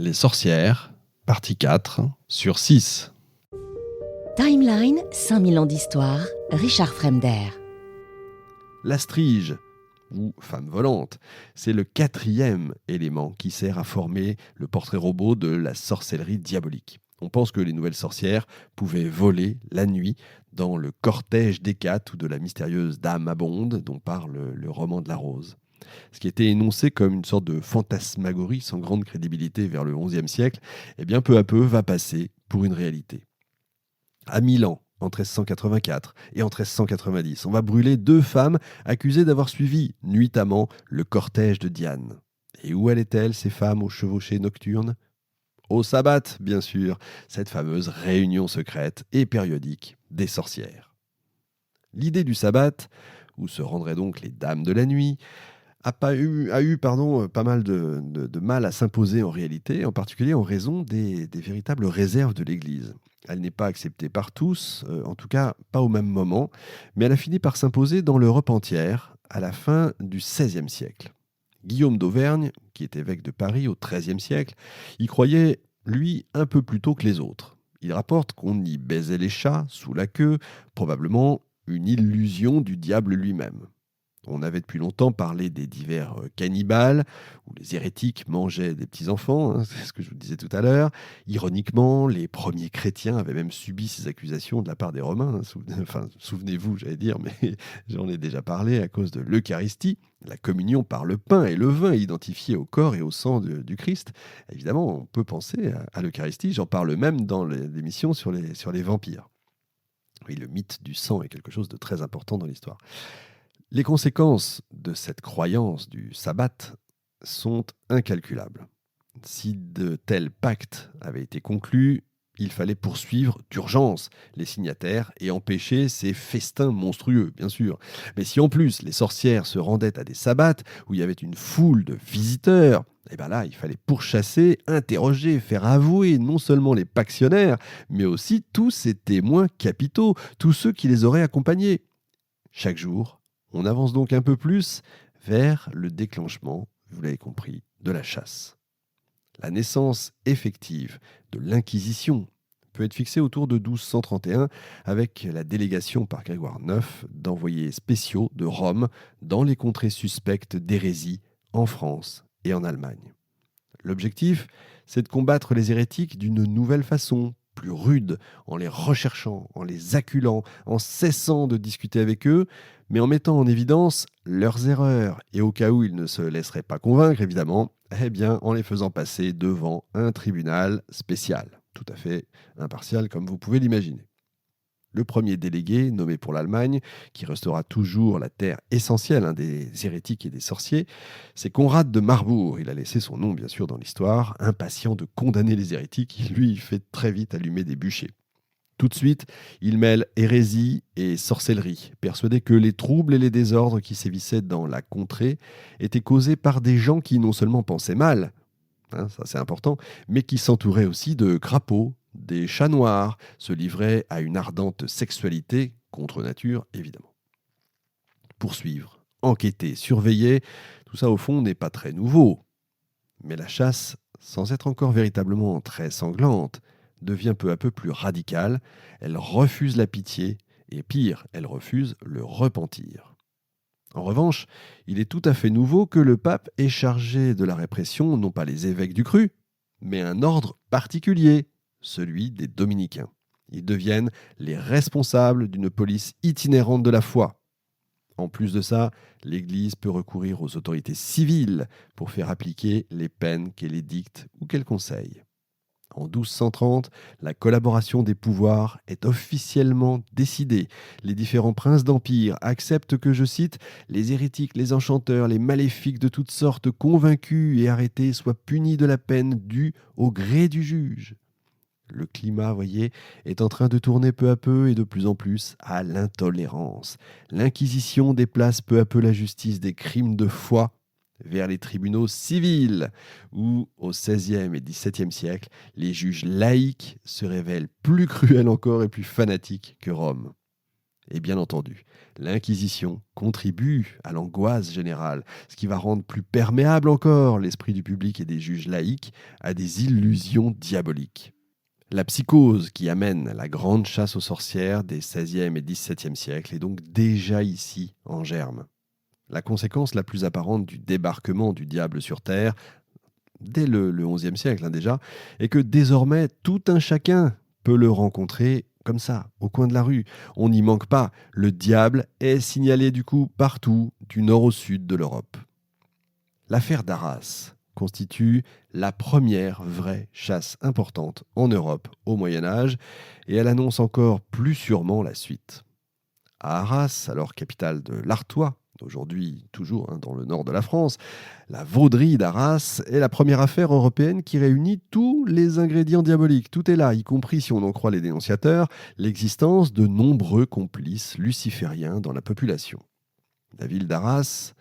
Les sorcières, partie 4, sur 6. Timeline, 5000 ans d'histoire, Richard Fremder. La strige, ou femme volante, c'est le 4e élément qui sert à former le portrait robot de la sorcellerie diabolique. On pense que les nouvelles sorcières pouvaient voler la nuit dans le cortège d'Hécate ou de la mystérieuse Dame Abonde dont parle le roman de la Rose. Ce qui était énoncé comme une sorte de fantasmagorie sans grande crédibilité vers le XIe siècle, eh bien peu à peu va passer pour une réalité. À Milan, en 1384 et en 1390, on va brûler 2 femmes accusées d'avoir suivi nuitamment le cortège de Diane. Et où allaient-elles, ces femmes aux chevauchées nocturnes ? Au sabbat, bien sûr, cette fameuse réunion secrète et périodique des sorcières. L'idée du sabbat, où se rendraient donc les dames de la nuit, a eu pas mal de mal à s'imposer en réalité, en particulier en raison des véritables réserves de l'Église. Elle n'est pas acceptée par tous, en tout cas pas au même moment, mais elle a fini par s'imposer dans l'Europe entière à la fin du XVIe siècle. Guillaume d'Auvergne, qui est évêque de Paris au XIIIe siècle, y croyait, lui, un peu plus tôt que les autres. Il rapporte qu'on y baisait les chats sous la queue, probablement une illusion du diable lui-même. On avait depuis longtemps parlé des divers cannibales, où les hérétiques mangeaient des petits-enfants, c'est ce que je vous disais tout à l'heure. Ironiquement, les premiers chrétiens avaient même subi ces accusations de la part des Romains. Souvenez-vous, j'allais dire, mais j'en ai déjà parlé à cause de l'Eucharistie, la communion par le pain et le vin identifiés au corps et au sang du Christ. Évidemment, on peut penser à l'Eucharistie, j'en parle même dans l'émission sur les vampires. Oui, le mythe du sang est quelque chose de très important dans l'histoire. Les conséquences de cette croyance du sabbat sont incalculables. Si de tels pactes avaient été conclus, il fallait poursuivre d'urgence les signataires et empêcher ces festins monstrueux, bien sûr. Mais si en plus les sorcières se rendaient à des sabbats où il y avait une foule de visiteurs, et bien là, il fallait pourchasser, interroger, faire avouer non seulement les pactionnaires, mais aussi tous ces témoins capitaux, tous ceux qui les auraient accompagnés. Chaque jour, on avance donc un peu plus vers le déclenchement, vous l'avez compris, de la chasse. La naissance effective de l'Inquisition peut être fixée autour de 1231 avec la délégation par Grégoire IX d'envoyés spéciaux de Rome dans les contrées suspectes d'hérésie en France et en Allemagne. L'objectif, c'est de combattre les hérétiques d'une nouvelle façon, plus rude, en les recherchant, en les acculant, en cessant de discuter avec eux, mais en mettant en évidence leurs erreurs, et au cas où ils ne se laisseraient pas convaincre, évidemment, eh bien, en les faisant passer devant un tribunal spécial, tout à fait impartial comme vous pouvez l'imaginer. Le premier délégué, nommé pour l'Allemagne, qui restera toujours la terre essentielle des hérétiques et des sorciers, c'est Conrad de Marbourg. Il a laissé son nom, bien sûr, dans l'histoire, impatient de condamner les hérétiques. Lui, il fait très vite allumer des bûchers. Tout de suite, il mêle hérésie et sorcellerie, persuadé que les troubles et les désordres qui sévissaient dans la contrée étaient causés par des gens qui non seulement pensaient mal, ça c'est important, mais qui s'entouraient aussi de crapauds, des chats noirs, se livraient à une ardente sexualité, contre nature évidemment. Poursuivre, enquêter, surveiller, tout ça au fond n'est pas très nouveau. Mais la chasse, sans être encore véritablement très sanglante, devient peu à peu plus radicale, elle refuse la pitié, et pire, elle refuse le repentir. En revanche, il est tout à fait nouveau que le pape ait chargé de la répression non pas les évêques du cru, mais un ordre particulier, celui des dominicains. Ils deviennent les responsables d'une police itinérante de la foi. En plus de ça, l'Église peut recourir aux autorités civiles pour faire appliquer les peines qu'elle édicte ou qu'elle conseille. En 1230, la collaboration des pouvoirs est officiellement décidée. Les différents princes d'empire acceptent que, je cite, « les hérétiques, les enchanteurs, les maléfiques de toutes sortes, convaincus et arrêtés, soient punis de la peine due au gré du juge ». Le climat, voyez, est en train de tourner peu à peu et de plus en plus à l'intolérance. L'Inquisition déplace peu à peu la justice des crimes de foi vers les tribunaux civils, où, au XVIe et XVIIe siècle, les juges laïcs se révèlent plus cruels encore et plus fanatiques que Rome. Et bien entendu, l'Inquisition contribue à l'angoisse générale, ce qui va rendre plus perméable encore l'esprit du public et des juges laïcs à des illusions diaboliques. La psychose qui amène la grande chasse aux sorcières des XVIe et XVIIe siècles est donc déjà ici en germe. La conséquence la plus apparente du débarquement du diable sur Terre, dès le XIe siècle déjà, est que désormais tout un chacun peut le rencontrer comme ça, au coin de la rue. On n'y manque pas. Le diable est signalé du coup partout, du nord au sud de l'Europe. L'affaire d'Arras constitue la première vraie chasse importante en Europe au Moyen-Âge et elle annonce encore plus sûrement la suite. À Arras, alors capitale de l'Artois, aujourd'hui toujours dans le nord de la France, la vauderie d'Arras est la première affaire européenne qui réunit tous les ingrédients diaboliques. Tout est là, y compris, si on en croit les dénonciateurs, l'existence de nombreux complices lucifériens dans la population. La ville d'Arras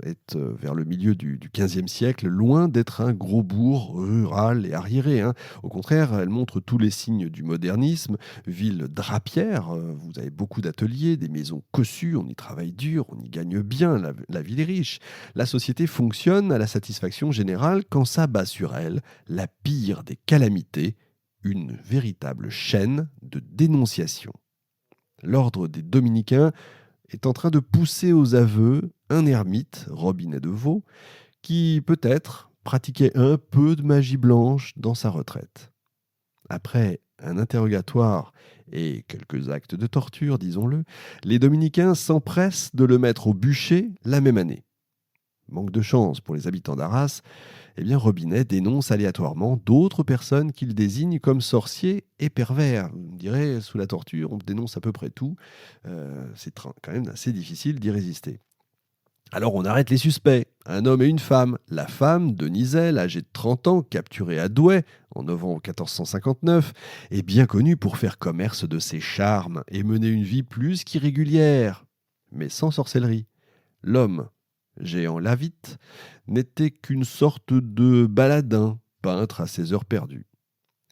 est vers le milieu du XVe siècle, loin d'être un gros bourg rural et arriéré. Au contraire, elle montre tous les signes du modernisme. Ville drapière, vous avez beaucoup d'ateliers, des maisons cossues, on y travaille dur, on y gagne bien, la ville est riche. La société fonctionne à la satisfaction générale quand s'abat sur elle la pire des calamités, une véritable chaîne de dénonciation. L'ordre des dominicains est en train de pousser aux aveux un ermite, Robinet de Vaux, qui peut-être pratiquait un peu de magie blanche dans sa retraite. Après un interrogatoire et quelques actes de torture, disons-le, les dominicains s'empressent de le mettre au bûcher la même année. Manque de chance pour les habitants d'Arras, Robinet dénonce aléatoirement d'autres personnes qu'il désigne comme sorciers et pervers. Vous me direz, sous la torture, on dénonce à peu près tout. C'est quand même assez difficile d'y résister. Alors on arrête les suspects, un homme et une femme. La femme, Deniselle, âgée de 30 ans, capturée à Douai en novembre 1459, est bien connue pour faire commerce de ses charmes et mener une vie plus qu'irrégulière, mais sans sorcellerie. L'homme, Géant Lavitte, n'était qu'une sorte de baladin, peintre à ses heures perdues.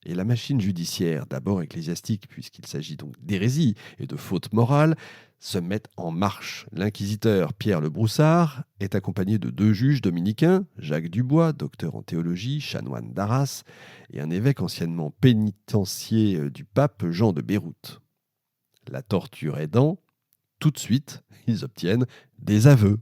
Et la machine judiciaire, d'abord ecclésiastique, puisqu'il s'agit donc d'hérésie et de faute morale, se met en marche. L'inquisiteur Pierre Le Broussard est accompagné de 2 juges dominicains, Jacques Dubois, docteur en théologie, chanoine d'Arras, et un évêque anciennement pénitencier du pape, Jean de Beyrouth. La torture aidant, tout de suite, ils obtiennent des aveux.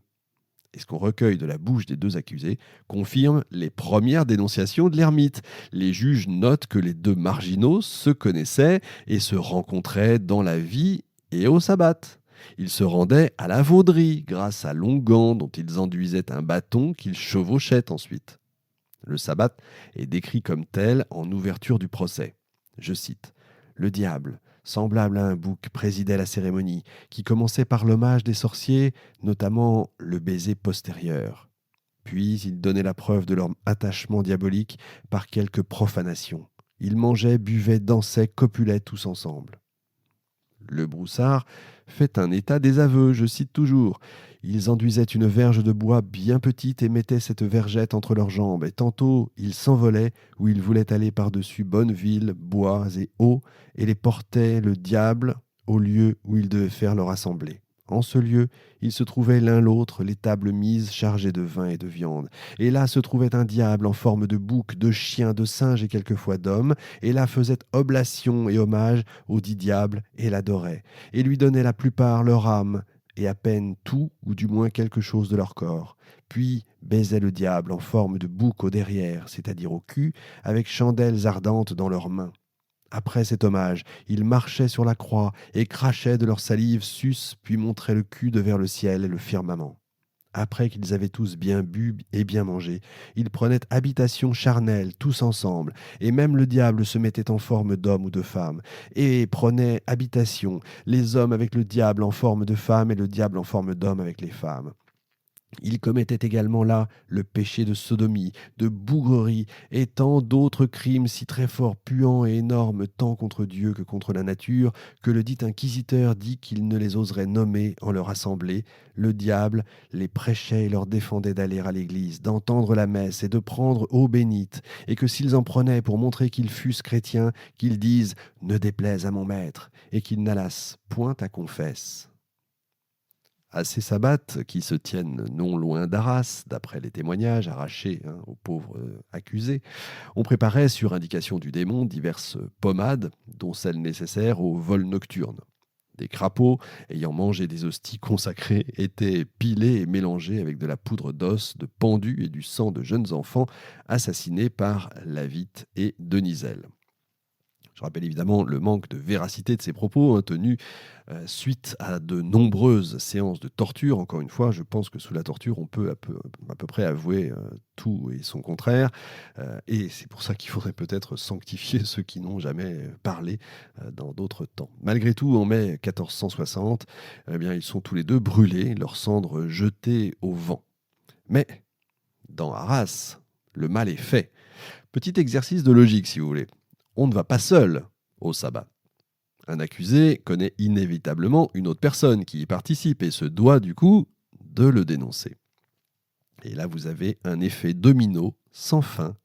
Et ce qu'on recueille de la bouche des 2 accusés confirme les premières dénonciations de l'ermite. Les juges notent que les 2 marginaux se connaissaient et se rencontraient dans la vie et au sabbat. Ils se rendaient à la vauderie grâce à l'onguent dont ils enduisaient un bâton qu'ils chevauchaient ensuite. Le sabbat est décrit comme tel en ouverture du procès. Je cite « Le diable, semblable à un bouc, présidait la cérémonie, qui commençait par l'hommage des sorciers, notamment le baiser postérieur. Puis il donnait la preuve de leur attachement diabolique par quelque profanation. Ils mangeaient, buvaient, dansaient, copulaient tous ensemble. » Le Broussard fait un état des aveux, je cite toujours. Ils enduisaient une verge de bois bien petite et mettaient cette vergette entre leurs jambes, et tantôt ils s'envolaient où ils voulaient aller par-dessus Bonneville, bois et eaux, et les portaient le diable au lieu où ils devaient faire leur assemblée. En ce lieu, ils se trouvaient l'un l'autre, les tables mises chargées de vin et de viande. Et là se trouvait un diable en forme de bouc, de chien, de singe et quelquefois d'homme, et là faisait oblation et hommage au dit diable, et l'adorait, et lui donnait la plupart leur âme, et à peine tout, ou du moins quelque chose de leur corps. Puis baisait le diable en forme de bouc au derrière, c'est-à-dire au cul, avec chandelles ardentes dans leurs mains. Après cet hommage, ils marchaient sur la croix et crachaient de leur salive sus, puis montraient le cul de vers le ciel et le firmament. Après qu'ils avaient tous bien bu et bien mangé, ils prenaient habitation charnelle, tous ensemble, et même le diable se mettait en forme d'homme ou de femme, et prenait habitation, les hommes avec le diable en forme de femme et le diable en forme d'homme avec les femmes. Il commettait également là le péché de sodomie, de bougrerie et tant d'autres crimes si très forts, puants et énormes tant contre Dieu que contre la nature, que le dit inquisiteur dit qu'il ne les oserait nommer en leur assemblée. Le diable les prêchait et leur défendait d'aller à l'église, d'entendre la messe et de prendre eau bénite, et que s'ils en prenaient pour montrer qu'ils fussent chrétiens, qu'ils disent « Ne déplaise à mon maître » et qu'ils n'allassent point à confesse. À ces sabbats, qui se tiennent non loin d'Arras, d'après les témoignages arrachés aux pauvres accusés, on préparait, sur indication du démon, diverses pommades, dont celles nécessaires au vol nocturne. Des crapauds, ayant mangé des hosties consacrées, étaient pilés et mélangés avec de la poudre d'os, de pendus et du sang de jeunes enfants assassinés par Lavite et Deniselle. Je rappelle évidemment le manque de véracité de ces propos tenus suite à de nombreuses séances de torture. Encore une fois, je pense que sous la torture, on peut à peu près avouer tout et son contraire. Et c'est pour ça qu'il faudrait peut-être sanctifier ceux qui n'ont jamais parlé dans d'autres temps. Malgré tout, en mai 1460, ils sont tous les deux brûlés, leurs cendres jetées au vent. Mais dans Arras, le mal est fait. Petit exercice de logique, si vous voulez. On ne va pas seul au sabbat. Un accusé connaît inévitablement une autre personne qui y participe et se doit du coup de le dénoncer. Et là, vous avez un effet domino sans fin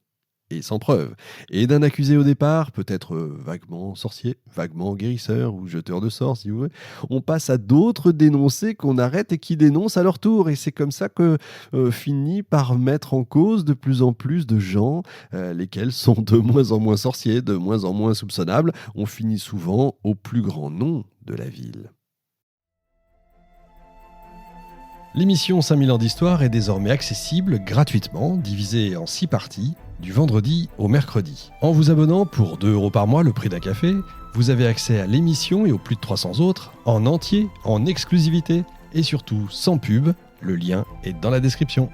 et sans preuve. Et d'un accusé au départ, peut-être vaguement sorcier, vaguement guérisseur ou jeteur de sorts, si vous voulez, on passe à d'autres dénoncés qu'on arrête et qui dénoncent à leur tour. Et c'est comme ça que finit par mettre en cause de plus en plus de gens, lesquels sont de moins en moins sorciers, de moins en moins soupçonnables. On finit souvent au plus grand nom de la ville. L'émission 5000 ans d'histoire est désormais accessible gratuitement, divisée en 6 parties, du vendredi au mercredi. En vous abonnant pour 2 € par mois, le prix d'un café, vous avez accès à l'émission et aux plus de 300 autres, en entier, en exclusivité, et surtout sans pub. Le lien est dans la description.